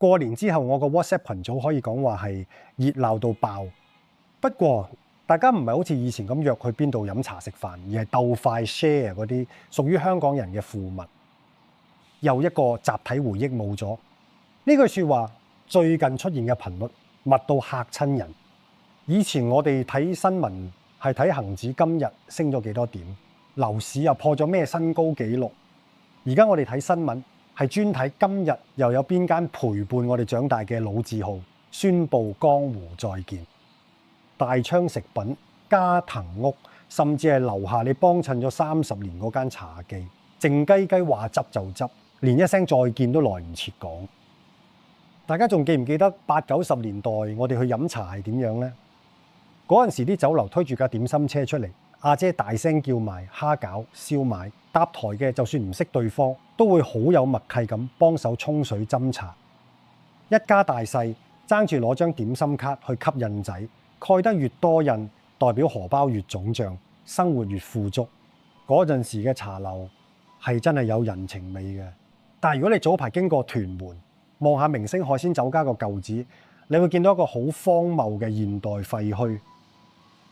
過年之後，我個 WhatsApp 群組可以講話係熱鬧到爆。不過大家唔係好似以前咁約去邊度飲茶食飯，而係鬥快 share 嗰啲屬於香港人嘅富物。又一個集體回憶冇咗。呢句説話最近出現嘅頻率密到嚇親人。以前我哋睇新聞係睇恒指今日升咗幾多點，樓市又破咗咩新高紀錄。而家我哋睇新聞係專睇今日又有邊間陪伴我哋長大嘅老字號宣布江湖再見。大昌食品、嘉騰屋，甚至係樓下你幫襯咗30年嗰間茶記，靜雞雞話執就執，連一聲再見都來唔切講。大家仲記唔記得80、90年代我哋去飲茶係點樣呢？嗰陣時啲酒樓推住架點心車出嚟，阿姐大聲叫賣蝦餃、燒賣，搭台嘅就算唔識對方，都會好有默契咁幫手沖水斟茶。一家大細爭住攞張點心卡去吸印仔，蓋得越多印，代表荷包越腫脹，生活越富足。嗰陣時嘅茶樓係真係有人情味嘅。但係如果你早排經過屯門，望下明星海鮮酒家個舊址，你會見到一個好荒謬嘅現代廢墟。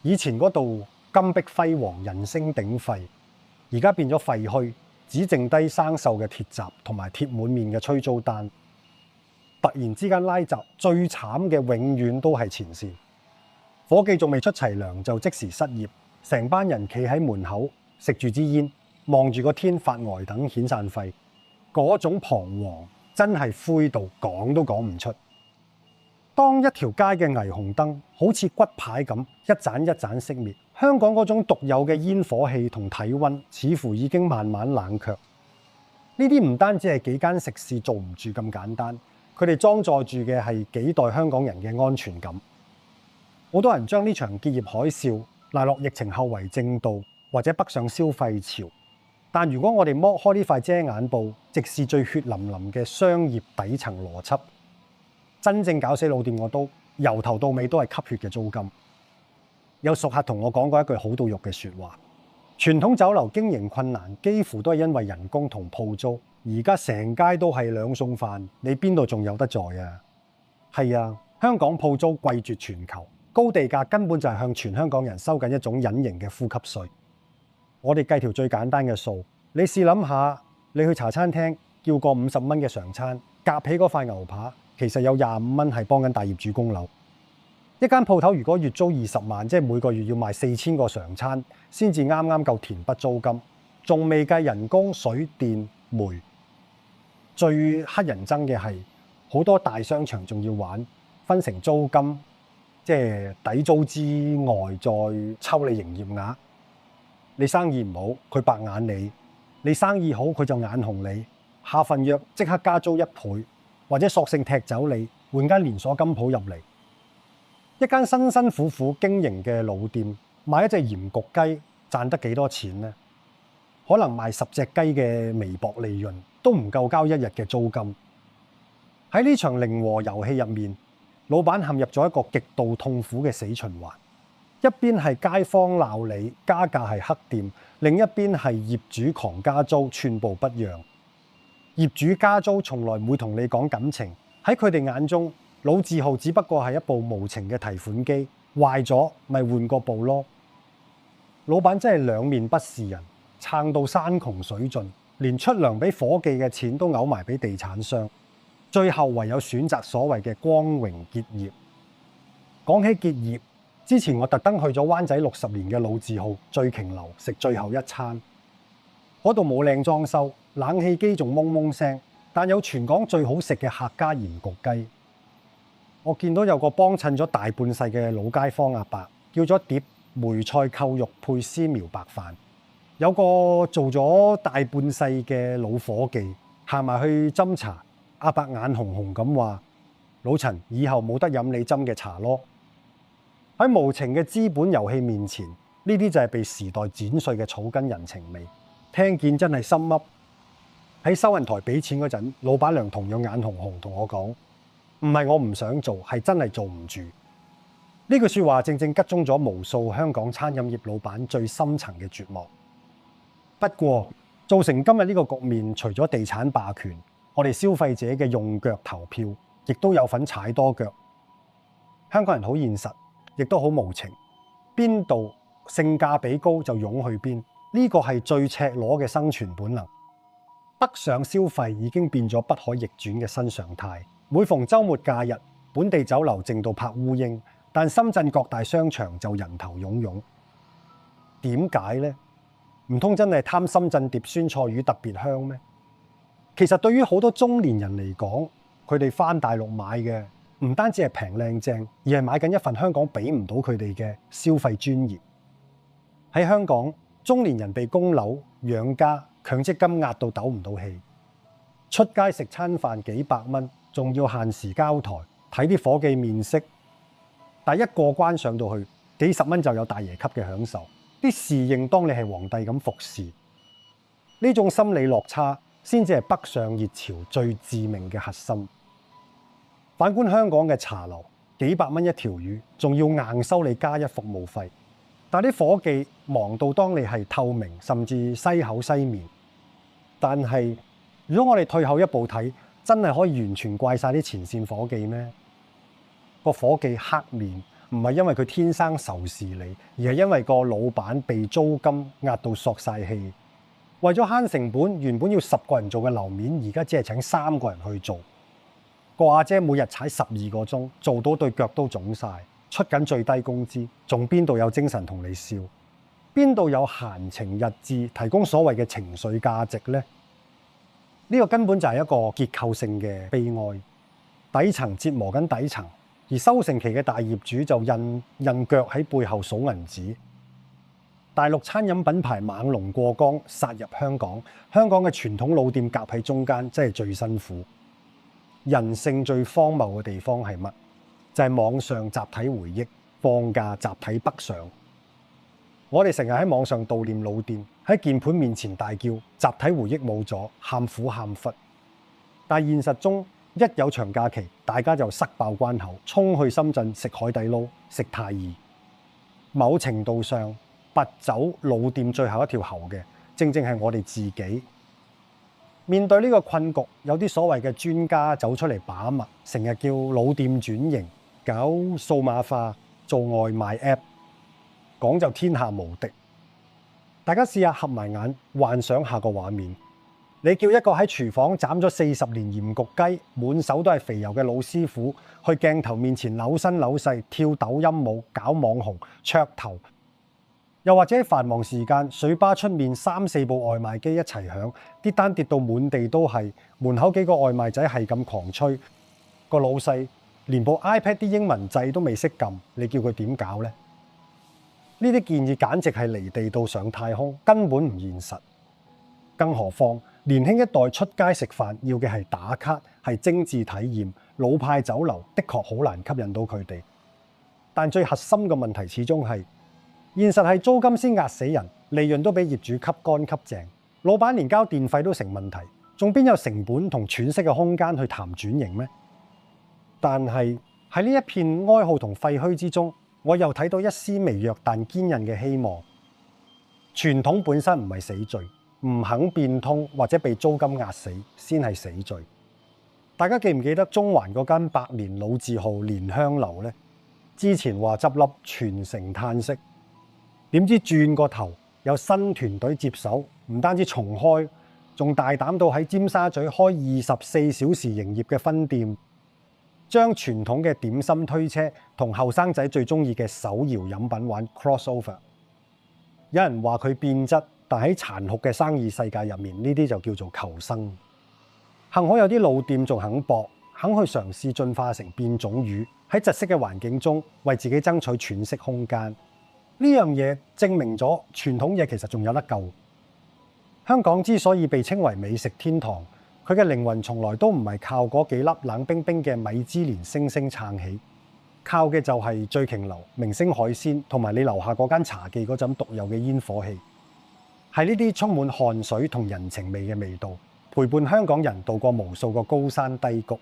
以前嗰度金碧輝煌、人聲鼎沸，而家變咗廢墟，只剩低生鏽嘅鐵閘同埋貼滿面嘅催租單。突然之間拉閘，最慘嘅永遠都係前線。伙計仲未出齊糧就即時失業，成班人企喺門口食住支煙，望住個天發呆等遣散費。嗰種彷徨真係灰到講都講唔出。當一條街嘅霓虹燈好似骨牌咁一盞一盞熄滅，香港嗰種獨有嘅煙火氣同體溫似乎已經慢慢冷卻。呢啲唔單止係幾間食肆做唔住咁簡單，佢哋裝載住嘅係幾代香港人嘅安全感。好多人將呢場結業海嘯賴落疫情後遺症度，或者北上消費潮。但如果我哋剝開呢塊遮眼布，直視最血淋淋嘅商業底層邏輯，真正搞死老店我都由頭到尾都係吸血嘅租金。有熟客同我講過一句好到肉嘅説話：傳統酒樓經營困難，幾乎都係因為人工同鋪租。而家成街都係兩餸飯，你邊度仲有得在啊？係啊，香港鋪租貴絕全球，高地價根本就係向全香港人收緊一種隱形嘅呼吸稅。我哋計條最簡單嘅數，你試諗下，你去茶餐廳叫個50蚊嘅常餐，夾起嗰塊牛扒，其實有25蚊係幫緊大業主供樓。一間鋪頭如果月租20萬，即係每個月要賣4000個常餐，先至啱啱夠填筆租金，仲未計人工、水電、煤。最乞人憎嘅係好多大商場仲要玩分成租金，即係抵租之外再抽你營業額。你生意唔好，佢白眼你；你生意好，佢就眼紅你。下份約即刻加租1倍，或者索性踢走你，換間連鎖金鋪入嚟。一間辛辛苦苦經營嘅老店，賣一隻鹽焗雞賺得幾多錢呢？可能賣10隻雞嘅微薄利潤都唔夠交1日嘅租金。喺呢場零和遊戲入面，老闆陷入咗一個極度痛苦嘅死循環。一邊係街坊鬧你加價係黑店，另一邊係業主狂加租寸步不讓。業主加租從來唔會同你講感情，喺佢哋眼中，老字號只不過係一部無情嘅提款機，壞咗咪換個部咯。老闆真係兩面不是人，撐到山窮水盡，連出糧俾伙計嘅錢都嘔埋俾地產商，最後唯有選擇所謂嘅光榮結業。講起結業，之前我特登去咗灣仔60年嘅老字號醉瓊樓食最後一餐，嗰度冇靚裝修，冷氣機仲嗡嗡聲，但有全港最好食嘅客家鹽焗雞。我見到有個幫襯咗大半世嘅老街坊阿伯，叫咗碟梅菜扣肉配絲苗白飯。有個做咗大半世嘅老伙計行埋去斟茶，阿伯眼紅紅咁話：老陳，以後冇得飲你斟嘅茶咯。喺無情嘅資本遊戲面前，呢啲就係被時代剪碎嘅草根人情味。聽見真係心噏。喺收銀台俾錢嗰陣，老闆娘同樣眼紅紅同我講：唔係我唔想做，係真係做唔住。呢句説話正正擊中咗無數香港餐飲業老闆最深層嘅絕望。不過造成今日呢個局面，除咗地產霸權，我哋消費者嘅用腳投票亦都有份踩多腳。香港人好現實，亦都好無情，邊度性價比高就湧去邊，呢個係最赤裸嘅生存本能。北上消費已經變咗不可逆轉嘅新常態。每逢週末假日，本地酒樓靜到拍烏蠅，但深圳各大商場就人頭湧湧。點解呢？唔通真係貪深圳碟酸菜魚特別香咩？其實對於好多中年人嚟講，佢哋返大陸買嘅唔單止係平靚正，而係買緊一份香港俾唔到佢哋嘅消費尊嚴。喺香港，中年人被供樓、養家、強積金壓到抖唔到氣，出街食餐飯幾百蚊，仲要限時交台，睇啲伙計面色。但一過關上到去，幾十蚊就有大爺級嘅享受，啲侍應當你係皇帝咁服侍。呢種心理落差先至係北上熱潮最致命嘅核心。反觀香港嘅茶樓，幾百蚊一條魚，仲要硬收你加一服務費。但啲伙計忙到當你係透明，甚至西口西面。但係如果我哋退後一步睇，真係可以完全怪晒啲前線伙計咩？個伙計黑面唔係因為佢天生仇視你，而係因為個老闆被租金壓到索晒氣。為咗慳成本，原本要10個人做嘅樓面，而家只係請3個人去做。個阿姐每日踩12個鐘，做到對腳都腫晒，出緊最低工資，仲邊度有精神同你笑？邊度有閒情逸致提供所謂嘅情緒價值呢？呢個根本就係一個結構性嘅悲哀。底層折磨緊底層，而收成期嘅大業主就印腳喺背後數銀紙。大陸餐飲品牌猛龍過江殺入香港，香港嘅傳統老店夾喺中間，真係最辛苦。人性最荒謬嘅地方係乜？就係網上集體回憶，放假集體北上。我哋成日喺網上悼念老店，喺鍵盤面前大叫，集體回憶冇咗，喊苦喊忽。但現實中，一有長假期，大家就塞爆關口，衝去深圳食海底撈、食太二。某程度上，拔走老店最後一條喉嘅，正正係我哋自己。面對呢個困局，有啲所謂嘅專家走出嚟把脈，成日叫老店轉型、搞數碼化、做外賣 app， 講就天下無敵。大家試下合埋眼，幻想下個畫面。你叫一個喺廚房斬咗40年鹽焗雞，滿手都係肥油嘅老師傅，去鏡頭面前扭身扭勢、跳抖音舞、搞網紅、噱頭。又或者喺繁忙時間，水吧出面3、4部外賣機一齊響，啲單跌到滿地都係，門口幾個外賣仔係咁狂吹，個老細連部 iPad 啲英文掣都未識撳，你叫佢點搞呢？呢啲建議簡直係離地到上太空，根本唔現實。更何況年輕一代出街食飯要嘅係打卡，係精緻體驗，老派酒樓的確好難吸引到佢哋。但最核心嘅問題始終係，現實係租金先壓死人，利潤都俾業主吸乾吸淨，老闆連交電費都成問題，仲邊有成本同喘息嘅空間去談轉型咩？但係喺呢一片哀號同廢墟之中，我又睇到一絲微弱但堅韌嘅希望。傳統本身唔係死罪，唔肯變通或者被租金壓死先係死罪。大家記唔記得中環嗰間百年老字號蓮香樓呢？之前話執笠，全城嘆息。點知轉個頭有新團隊接手，唔單止重開，仲大膽到喺尖沙咀開24小時營業嘅分店，將傳統嘅點心推車同後生仔最中意嘅手搖飲品玩 crossover。有人話佢變質，但喺殘酷嘅生意世界入面，呢啲就叫做求生。幸好有啲老店仲肯搏，肯去嘗試進化成變種魚，喺窒息嘅環境中為自己爭取喘息空間。呢樣嘢證明咗傳統嘢其實仲有得救。香港之所以被稱為美食天堂，佢嘅靈魂從來都唔係靠嗰幾粒冷冰冰嘅米芝蓮星星撐起，靠嘅就係醉瓊樓、明星海鮮同埋你樓下嗰間茶記嗰陣獨有嘅煙火氣。係呢啲充滿汗水同人情味嘅味道，陪伴香港人渡過無數個高山低谷。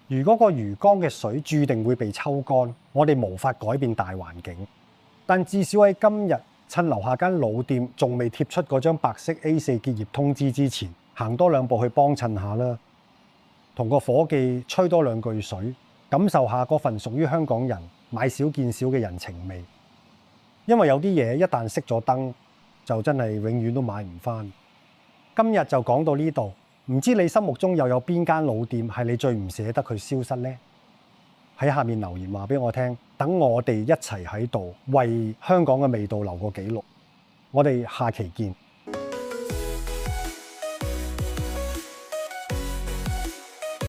如果個魚缸嘅水注定會被抽乾，我哋無法改變大環境。但至少喺今日，趁樓下間老店仲未貼出嗰張白色 A4 結業通知之前，行多2步去幫襯下啦。同個伙計吹多兩句水，感受下嗰份屬於香港人買少見少嘅人情味。因為有啲嘢一旦熄咗燈，就真係永遠都買唔返。今日就講到呢度，唔知你心目中又有邊間老店係你最唔捨得佢消失呢？喺下面留言話俾我聽，等我哋一齊喺度為香港嘅味道留個記錄。我哋下期見。